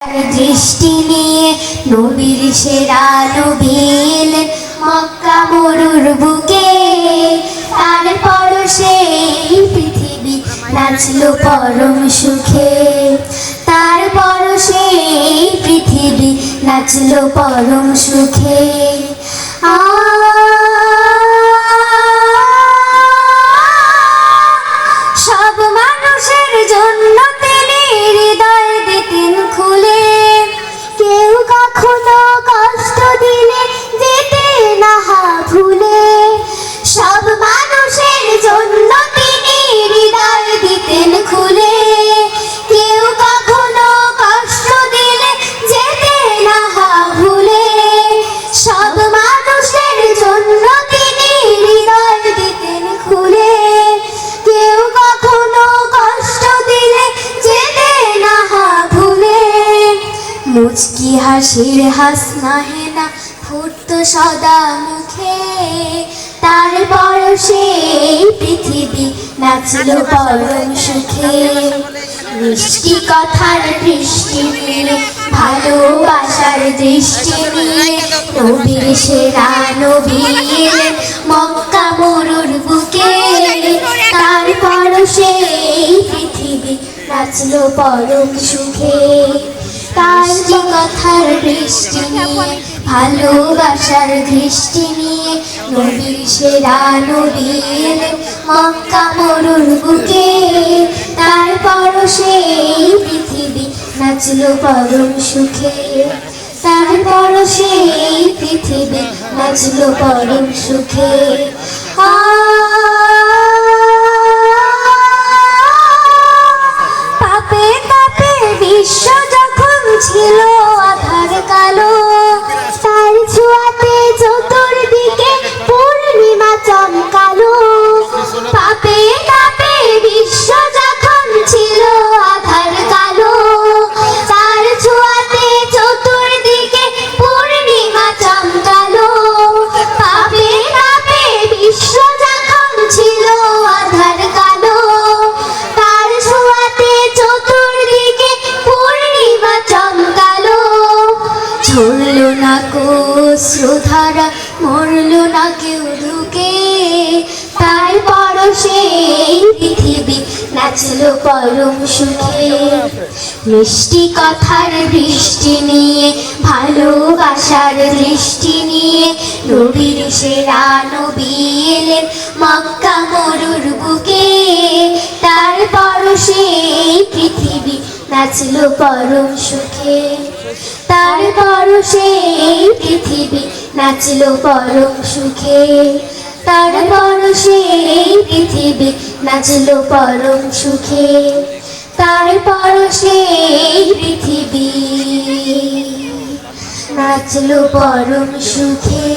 দৃষ্টি নিয়ে নবীর সেরা নবী এলেন মক্কা মরুর বুকে। তার পরশে পৃথিবী নাচলো পরম সুখে। তার পরশে পৃথিবী নাচলো পরম সুখে। সব মানুষের জন্য তিনি হৃদয় দিতেন খুলে। কেউ কখনো কষ্ট দিলে যেতে না ভুলে। সব মানুষের জন্য তিনি হৃদয় দিতেন খুলে। কেউ কখনো কষ্ট দিলে যেতে না ভুলে। সব মানুষের জন্য তিনি হৃদয় দিতেন খুলে। কেউ কখনো কষ্ট দিলে যেতে না ভুলে। মুচকি হাসির হাসনা হেনা ফুটতো সদা মুখে। তার পরশে পৃথিবী নাচলো পরম সুখে। মিষ্টি কথার বৃষ্টি নিয়ে ভালোবাসার দৃষ্টি নিয়ে নবীর সেরা নবী এলেন মক্কা মরুর বুকে। তার পরশে পৃথিবী নাচলো পরম সুখে। তার কথার বৃষ্টি নিয়ে ভালোবাসার দৃষ্টি নিয়ে নবীর সেরা নবী এলেন মক্কা মরুর বুকে। তার পরশে পৃথিবী নাচলো পরম সুখে। তার পরশে পৃথিবী নাচলো পরম সুখে। পাপে তাপে বিশ্ব যখন ছিল আধার কালো। তার ছোঁয়াতে চতুর্দিকে পূর্ণিমা চমকালো। পাপে তাপে বিশ্ব যখন ছিল আধার কালো। তার ছোঁয়াতে চতুর্দিকে পূর্ণিমা চমকালো। পাপে তাপে বিশ্ব যখন ছিল আধার কালো। তার ছোঁয়াতে চতুর্দিকে পূর্ণিমা চমকালো। ঝরলো না অশ্রুধারা, মরলো না কেউ ঢুকে। তার পরশে পৃথিবী নাচলো পরম সুখে। মিষ্টি কথার বৃষ্টি নিয়ে ভালোবাসার দৃষ্টি নিয়ে নবীর সেরা নবী এলেন মক্কা মরুর বুকে। তার পরশে পৃথিবী নাচলো পরম সুখে। তার পরশে পৃথিবী নাচলো পরম সুখে। তার পরশে পৃথিবী নাচলো পরম সুখে। তার পরশে পৃথিবী নাচলো পরম সুখে।